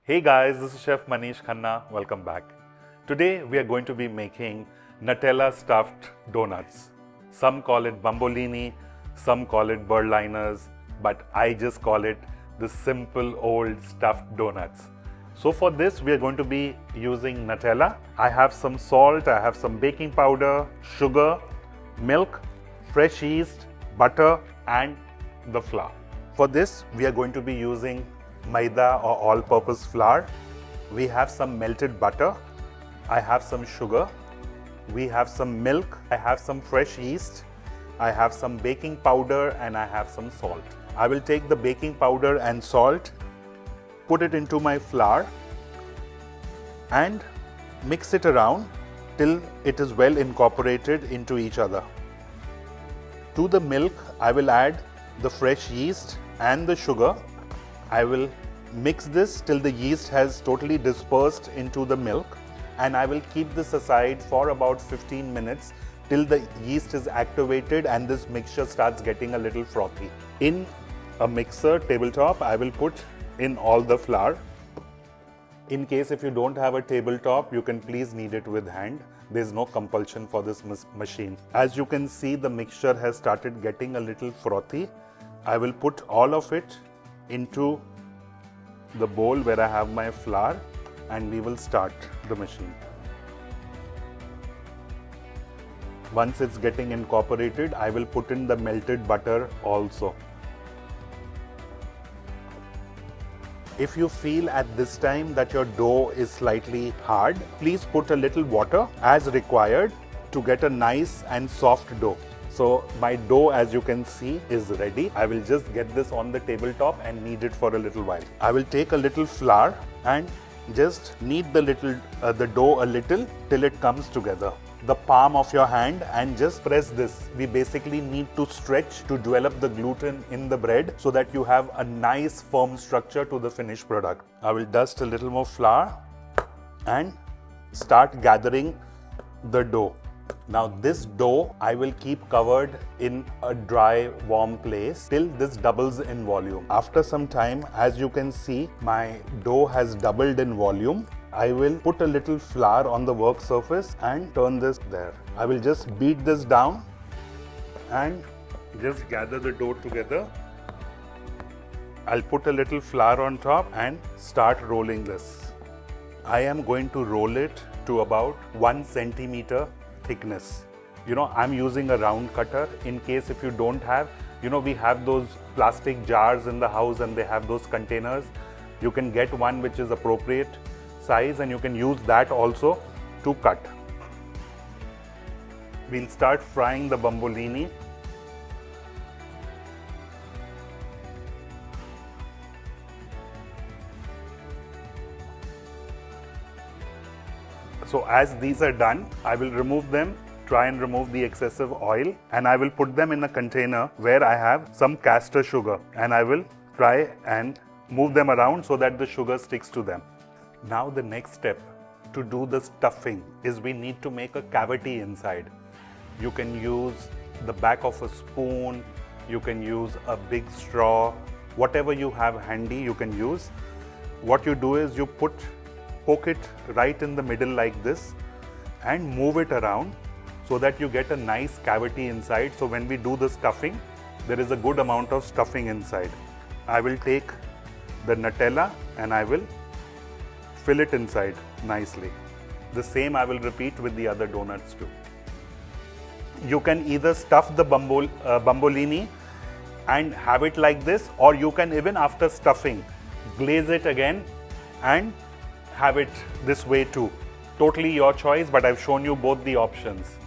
Hey guys, this is Chef Manish Khanna. Welcome back. Today we are going to be making Nutella stuffed donuts. Some call it bombolini, some call it Berliners, but I just call it the simple old stuffed donuts. So for this we are going to be using Nutella. I have some salt, I have some baking powder, sugar, milk, fresh yeast, butter and the flour. For this we are going to be using maida or all-purpose flour. We have some melted butter. I have some sugar. We have some milk. I have some fresh yeast. I have some baking powder and I have some salt. I will take the baking powder and salt, put it into my flour and mix it around till it is well incorporated into each other. To the milk, I will add the fresh yeast and the sugar. I will mix this till the yeast has totally dispersed into the milk, and I will keep this aside for about 15 minutes till the yeast is activated and this mixture starts getting a little frothy. In a mixer tabletop, I will put in all the flour. In case if you don't have a tabletop, you can please knead it with hand. There is no compulsion for this machine. As you can see, the mixture has started getting a little frothy. I will put all of it into the bowl where I have my flour and we will start the machine. Once it's getting incorporated, I will put in the melted butter also. If you feel at this time that your dough is slightly hard, please put a little water as required to get a nice and soft dough. So my dough, as you can see, is ready. I will just get this on the tabletop and knead it for a little while. I will take a little flour and just knead the dough a little till it comes together. The palm of your hand and just press this. We basically need to stretch to develop the gluten in the bread so that you have a nice firm structure to the finished product. I will dust a little more flour and start gathering the dough. Now this dough I will keep covered in a dry, warm place till this doubles in volume. After some time, as you can see, my dough has doubled in volume. I will put a little flour on the work surface and turn this there. I will just beat this down and just gather the dough together. I'll put a little flour on top and start rolling this. I am going to roll it to about 1 centimeter thickness. I'm using a round cutter. In case if you don't have, we have those plastic jars in the house and they have those containers. You can get one which is appropriate size and you can use that also to cut. We'll start frying the bombolini. So as these are done, I will remove them, try and remove the excessive oil, and I will put them in a container where I have some castor sugar, and I will try and move them around so that the sugar sticks to them. Now the next step to do the stuffing is we need to make a cavity inside. You can use the back of a spoon, you can use a big straw, whatever you have handy you can use. What you do is you poke it right in the middle like this and move it around so that you get a nice cavity inside. So when we do the stuffing, there is a good amount of stuffing inside. I will take the Nutella and I will fill it inside nicely. The same I will repeat with the other donuts too. You can either stuff the bombolini and have it like this, or you can, even after stuffing, glaze it again and have it this way too. Totally your choice, but I've shown you both the options.